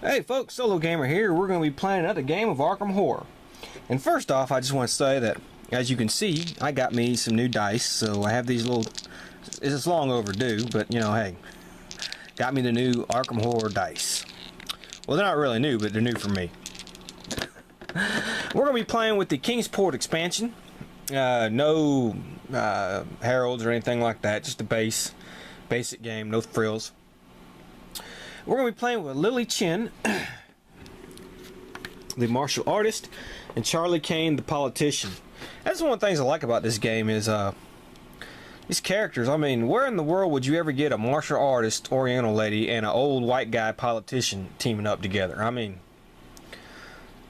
Hey folks, SoloGamer here. We're going to be playing another game of Arkham Horror. And first off, I just want to say that, as you can see, I got me some new dice. So I have these little, it's long overdue, but you know, hey, got me the new Arkham Horror dice. Well, they're not really new, but they're new for me. We're going to be playing with the Kingsport expansion. No heralds or anything like that, just a basic game, no frills. We're going to be playing with Lily Chen, the martial artist, and Charlie Kane, the politician. That's one of the things I like about this game is these characters. I mean, where in the world would you ever get a martial artist, Oriental lady, and an old white guy politician teaming up together? I mean,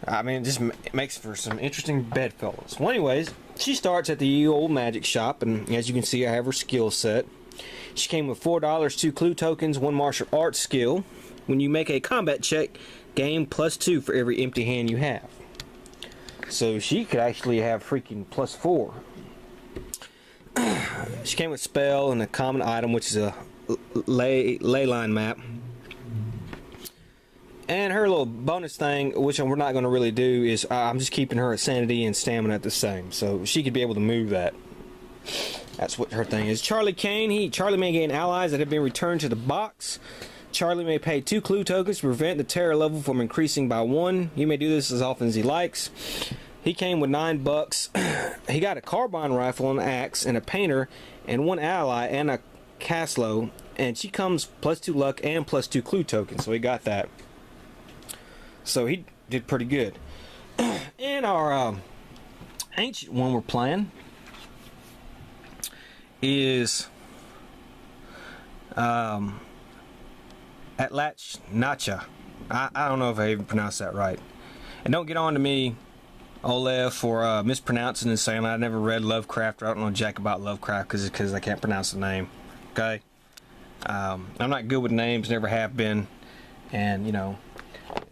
it just makes for some interesting bedfellows. Well, anyways, she starts at the old magic shop, and as you can see, I have her skill set. She came with $4, 2 clue tokens, 1 martial arts skill. When you make a combat check, gain +2 for every empty hand you have. So she could actually have freaking +4. She came with spell and a common item, which is a ley line map. And her little bonus thing, which we're not going to really do, is I'm just keeping her sanity and stamina at the same. So she could be able to move that. That's what her thing is. Charlie Kane, Charlie may gain allies that have been returned to the box. Charlie may pay 2 clue tokens to prevent the terror level from increasing by 1. He may do this as often as he likes. He came with $9. He got a carbine rifle, an axe, and a painter, and 1 ally, and a Caslo. And she comes +2 luck and +2 clue tokens, so he got that. So he did pretty good. And our ancient one we're playing is Atlach-Nacha. I don't know if I even pronounced that right. And don't get on to me, Olev, for mispronouncing and saying I never read Lovecraft, or I don't know jack about Lovecraft because I can't pronounce the name. Okay? I'm not good with names, never have been. And, you know,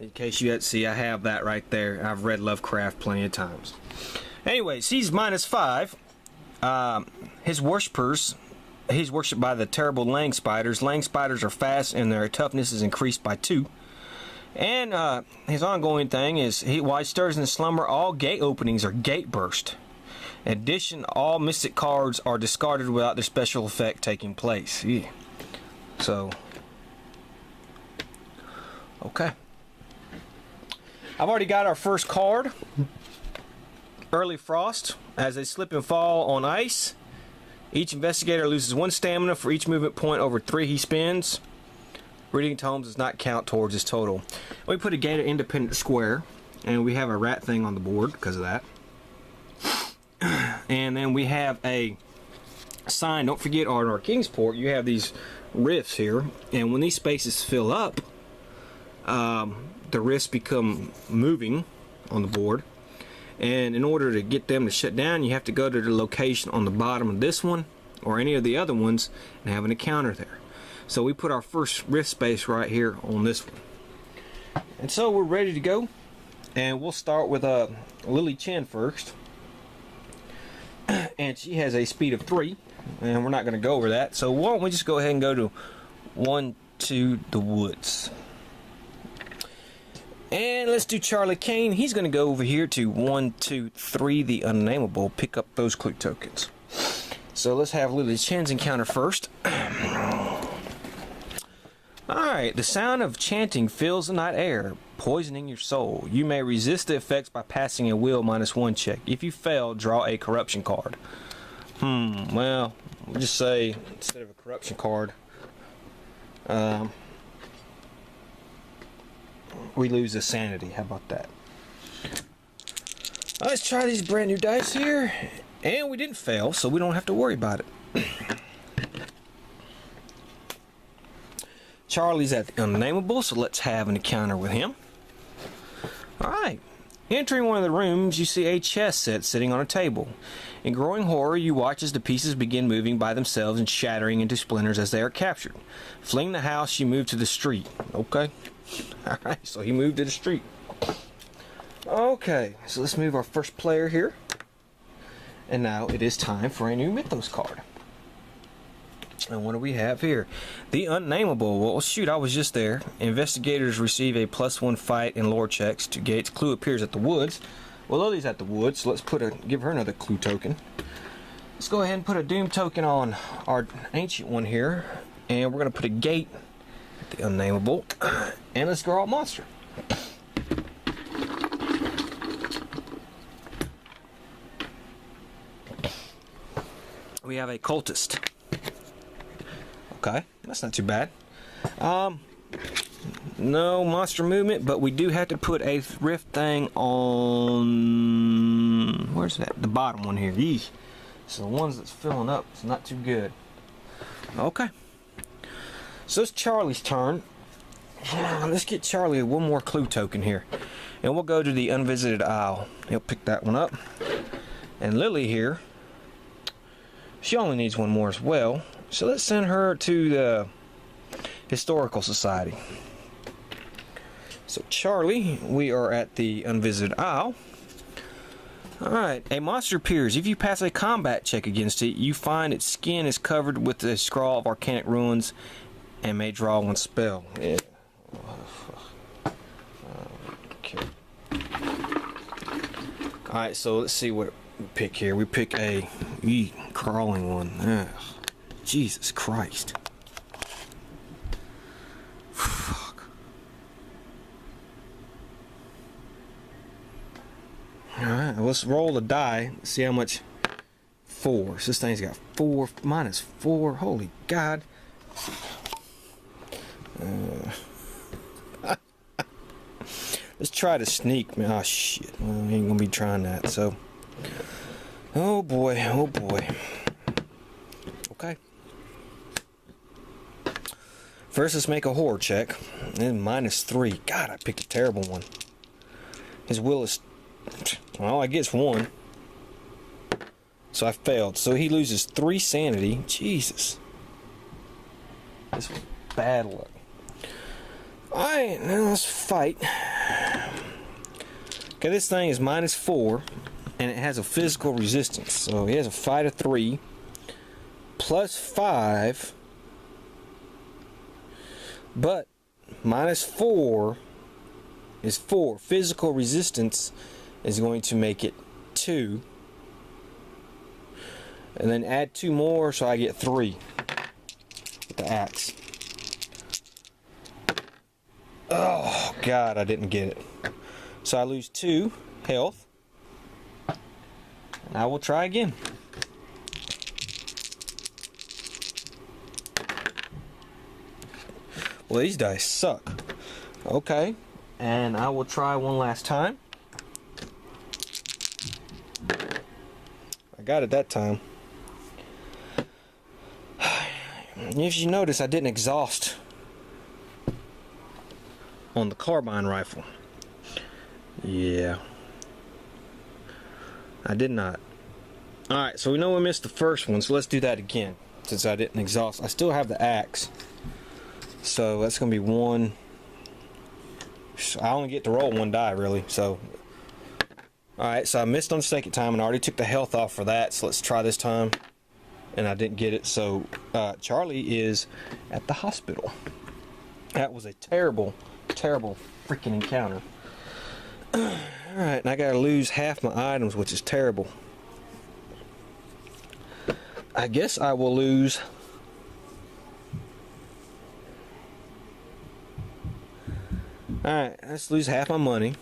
in case you had to see, I have that right there. I've read Lovecraft plenty of times. Anyways, he's -5. His worshippers, he's worshipped by the terrible Lang spiders. Lang spiders are fast and their toughness is increased by 2. And his ongoing thing is, while he stirs in slumber, all gate openings are gate burst. In addition, all mystic cards are discarded without their special effect taking place. Yeah. So, okay. I've already got our first card. Early Frost. As they slip and fall on ice, each investigator loses 1 stamina for each movement point over 3 he spends. Reading tomes does not count towards his total. We put a Gator Independent square, and we have a rat thing on the board because of that. And then we have a sign. Don't forget, on our Kingsport, you have these rifts here, and when these spaces fill up, the rifts become moving on the board. And in order to get them to shut down, you have to go to the location on the bottom of this one or any of the other ones and have an encounter there. So we put our first rift space right here on this one. And so we're ready to go. And we'll start with Lily Chen first. And she has a speed of 3. And we're not going to go over that. So why don't we just go ahead and go to 1, 2, the woods. And let's do Charlie Kane. He's going to go over here to 1, 2, 3, the unnameable. Pick up those clue tokens. So let's have Lily Chen's encounter first. Alright, the sound of chanting fills the night air, poisoning your soul. You may resist the effects by passing a will -1 check. If you fail, draw a corruption card. Well, we'll just say, instead of a corruption card, we lose the sanity. How about that? Let's try these brand new dice here. And we didn't fail, so we don't have to worry about it. Charlie's at the unnameable, so let's have an encounter with him. Alright. Entering one of the rooms, you see a chess set sitting on a table. In growing horror, you watch as the pieces begin moving by themselves and shattering into splinters as they are captured. Fleeing the house, you move to the street. Okay. Alright, so he moved to the street. Okay, so let's move our first player here. And now it is time for a new Mythos card. And what do we have here? The Unnameable. Well, shoot, I was just there. Investigators receive a +1 fight and lore checks to gates. Clue appears at the woods. Well, Lily's at the woods, so let's give her another clue token. Let's go ahead and put a doom token on our ancient one here. And we're going to put a gate at the Unnameable. And let's draw a monster. We have a cultist. Okay, that's not too bad. No monster movement, but we do have to put a rift thing on... Where's that? The bottom one here. Yeesh. So the ones that's filling up, it's not too good. Okay. So it's Charlie's turn. Let's get Charlie one more clue token here. And we'll go to the Unvisited Isle. He'll pick that one up. And Lily here, she only needs one more as well. So let's send her to the Historical Society. So Charlie, we are at the Unvisited Isle. Alright, a monster appears. If you pass a combat check against it, you find its skin is covered with a scrawl of arcanic runes and may draw one spell. Yeah. Okay. Alright, so let's see what we pick here. We pick a crawling one. Ugh. Jesus Christ. Fuck. Alright, let's roll the die. See how much. 4. So this thing's got 4 minus 4. Holy God. Let's try to sneak. Man, oh shit. Well, I ain't gonna be trying that. So. Oh boy. Oh boy. Okay. First, let's make a horror check. And -3. God, I picked a terrible one. His will is... Well, I guess 1. So I failed. So he loses 3 sanity. Jesus. This was bad luck. Alright, now let's fight. Okay, this thing is -4. And it has a physical resistance. So he has a fight of 3. +5. But -4 is 4. Physical resistance is going to make it 2. And then add 2 more, so I get 3 with the axe. Oh God, I didn't get it. So I lose 2 health. And I will try again. Well, these dice suck. Okay, and I will try one last time. I got it that time. If you notice, I didn't exhaust on the carbine rifle. Yeah, I did not. Alright, so we know we missed the first one, so let's do that again. Since I didn't exhaust, I still have the axe. So that's going to be 1. I only get to roll 1 die, really. So, alright, so I missed on the second time and I already took the health off for that. So let's try this time. And I didn't get it. So, Charlie is at the hospital. That was a terrible, terrible freaking encounter. Alright, and I got to lose half my items, which is terrible. I guess I will lose... Alright, let's lose half my money.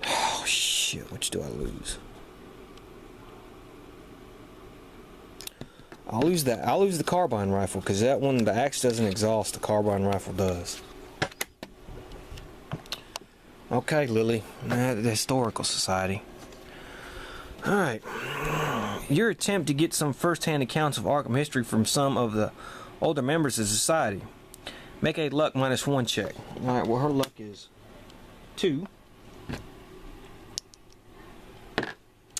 Oh shit, which do I lose? I'll lose that. I'll lose the carbine rifle, because that one, the axe doesn't exhaust, the carbine rifle does. Okay, Lily. The Historical Society. Alright. Your attempt to get some first-hand accounts of Arkham history from some of the older members of society. Make a luck -1 check. Alright, well her luck is 2.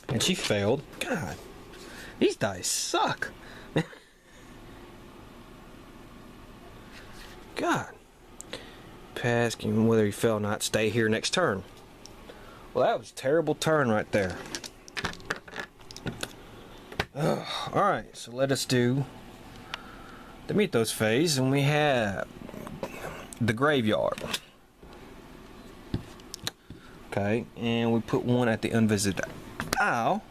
And she failed. God. These dice suck. God. Asking whether he fell or not. Stay here next turn. Well, that was a terrible turn right there. Alright, so let us do the Mythos phase, and we have the graveyard. Okay, and we put one at the unvisited isle.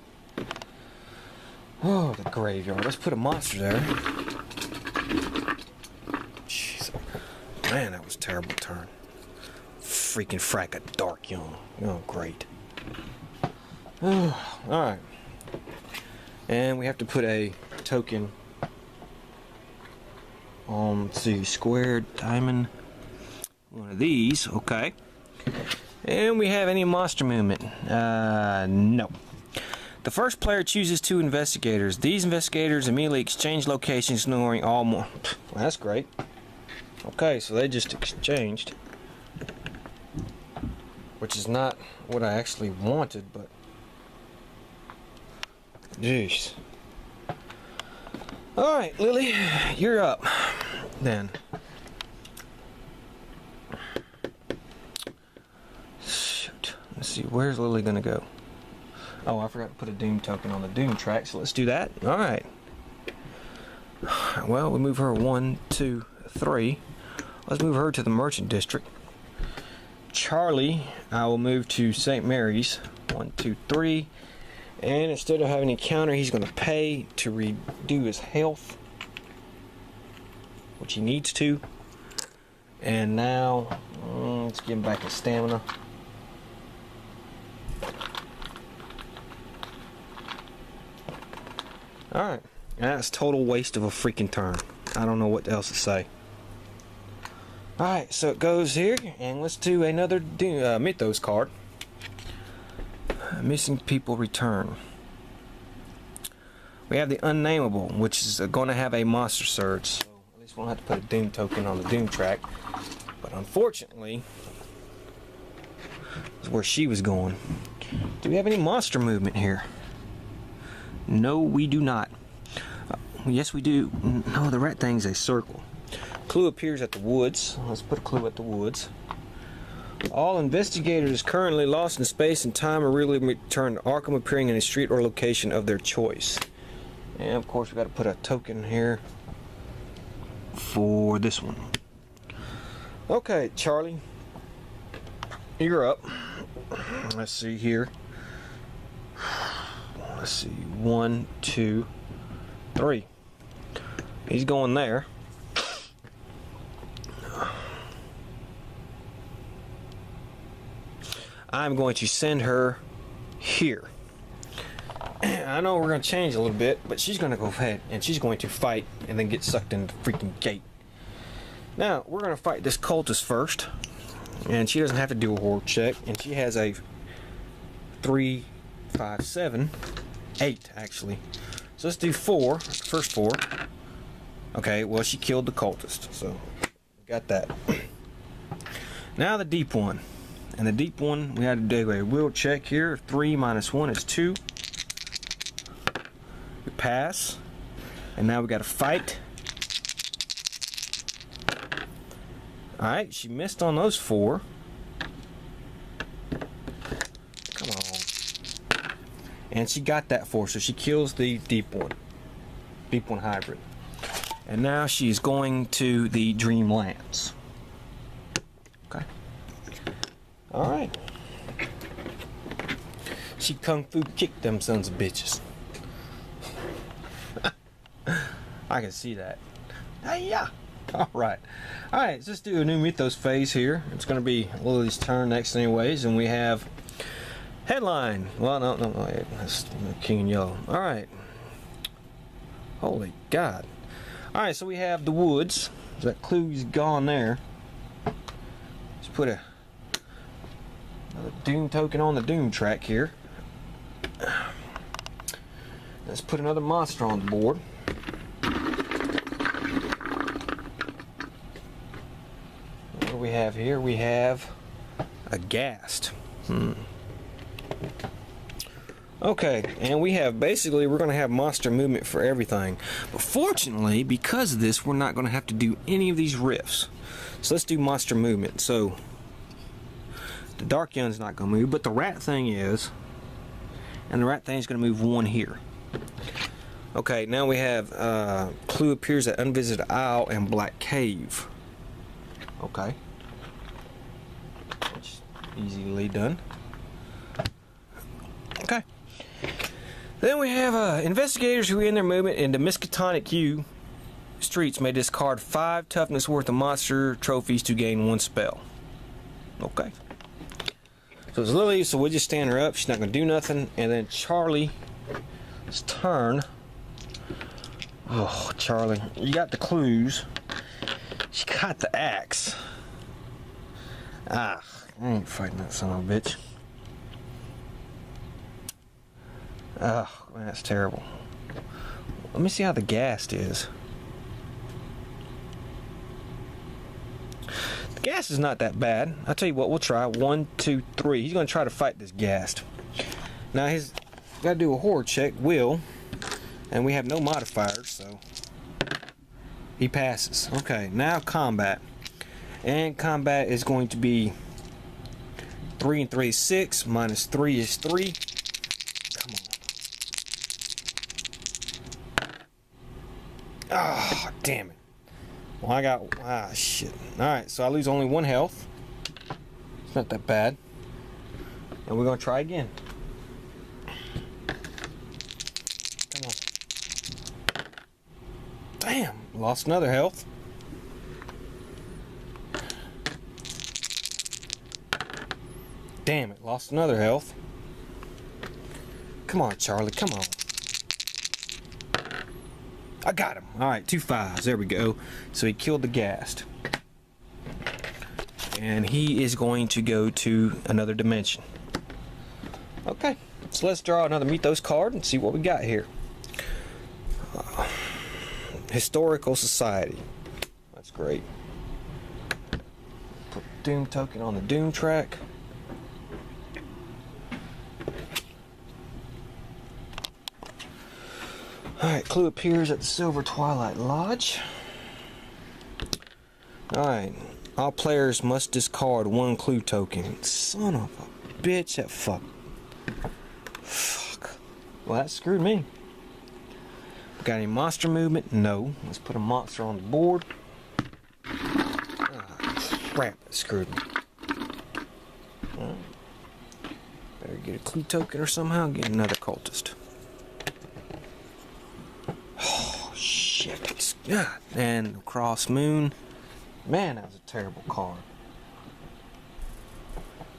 Oh, the graveyard. Let's put a monster there. Jeez. Man, that was a terrible turn. Freaking frack a dark young. Oh, great. Alright. And we have to put a token on, let's see, squared diamond. One of these, okay. And we have any monster movement? No. The first player chooses 2 investigators. These investigators immediately exchange locations, ignoring all more. Well, that's great. Okay, so they just exchanged. Which is not what I actually wanted, but jeez. Alright, Lily, you're up. Then. Shoot. Let's see, where's Lily gonna go? Oh, I forgot to put a Doom token on the Doom track, so let's do that. Alright. Well, we move her 1, 2, 3. Let's move her to the Merchant District. Charlie, I will move to St. Mary's. 1, 2, 3. And instead of having a counter, he's going to pay to redo his health, which he needs to. And now, let's give him back his stamina. Alright, that's total waste of a freaking turn. I don't know what else to say. Alright, so it goes here, and let's do another Mythos card. Missing people return. We have the Unnameable, which is going to have a monster surge, so at least we won't have to put a Doom token on the Doom track. But unfortunately, is where she was going. Do we have any monster movement here? No, we do not. Yes, we do. No, the rat thing's a circle. Clue appears at the woods. Let's put a clue at the woods. All investigators currently lost in space and time are really returned to Arkham, appearing in a street or location of their choice. And of course, we got to put a token here for this one. Okay, Charlie, you're up. Let's see here. Let's see, 1, 2, 3. He's going there. I'm going to send her here. I know we're going to change a little bit, but she's going to go ahead and she's going to fight and then get sucked into the freaking gate. Now, we're going to fight this cultist first, and she doesn't have to do a horror check, and she has a 3, 5, 7, 8 actually. So let's do 4, first 4. Okay, well, she killed the cultist, so got that. Now the deep one. And the deep one, we had to do a will check here. 3 minus 1 is 2. We pass. And now we got to fight. Alright, she missed on those 4. Come on. And she got that 4, so she kills the deep one. Deep one hybrid. And now she's going to the Dreamlands. Okay. Alright. She kung fu kicked them sons of bitches. I can see that. Hey-ya! Alright. Alright, so let's do a new Mythos phase here. It's going to be Lily's turn next anyways, and we have headline. Well, no, that's King in Yellow. Alright. Holy God. Alright, so we have the woods. That clue's gone there. Let's put a another Doom token on the Doom track here. Let's put another monster on the board. What do we have here? We have a Ghast. Okay, and we have basically, we're going to have monster movement for everything. But fortunately, because of this, we're not going to have to do any of these rifts. So let's do monster movement. So the Dark Young's not going to move, but the rat thing is. And the rat thing's going to move 1 here. Okay, now we have clue appears at unvisited aisle and black cave. Okay. That's easily done. Okay. Then we have investigators who end their movement into Miskatonic U streets may discard 5 toughness worth of monster trophies to gain 1 spell. Okay. So it's Lily, so we'll just stand her up. She's not going to do nothing. And then Charlie's turn. Oh, Charlie, you got the clues. She got the axe. Ah, I ain't fighting that son of a bitch. Oh, man, that's terrible. Let me see how the ghast is. The ghast is not that bad. I'll tell you what, we'll try. 1, 2, 3. He's going to try to fight this ghast. Now, he's got to do a horror check. Will. And we have no modifiers, so he passes. Okay, now combat. And combat is going to be 3 and 3 is 6. Minus 3 is 3. Come on. Ah, oh, damn it. Well, I got... Ah, shit. Alright, so I lose only 1 health. It's not that bad. And we're going to try again. Come on. Damn, lost another health. Damn it, lost another health. Come on, Charlie, come on. I got him. Alright, 2 5s. There we go. So he killed the ghast. And he is going to go to another dimension. Okay, so let's draw another Mythos card and see what we got here. Historical Society. That's great. Put Doom token on the Doom track. Alright, clue appears at the Silver Twilight Lodge. Alright, all players must discard 1 clue token. Son of a bitch, that fuck. Fuck. Well, that screwed me. Got any monster movement? No. Let's put a monster on the board. Ah, crap, it screwed me. Better get a clue token or somehow get another cultist. Oh, shit. God. And Cross Moon. Man, that was a terrible card.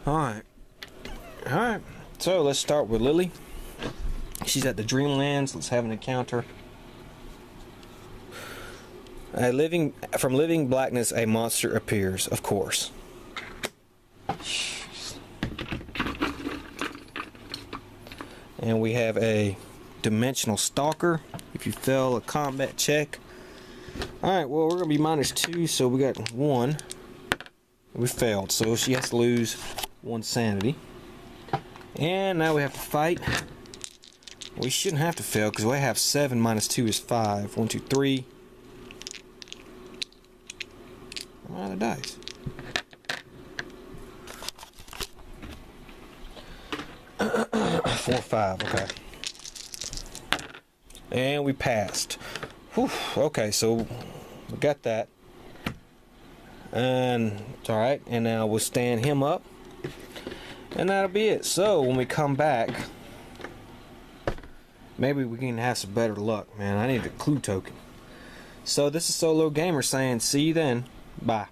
Alright. Alright. So, let's start with Lily. She's at the Dreamlands. Let's have an encounter. From living blackness, a monster appears, of course. And we have a dimensional stalker. If you fail a combat check. Alright, well, we're going to be minus 2, so we got 1. We failed, so she has to lose 1 sanity. And now we have to fight. We shouldn't have to fail because we have 7 minus 2 is 5. 1, 2, 3. I'm out of dice. Four, 5, okay. And we passed. Whew, okay, so we got that. And it's alright. And now we'll stand him up. And that'll be it. So when we come back, maybe we can have some better luck, man. I need a clue token. So this is SoloGamer saying see you then. Bye.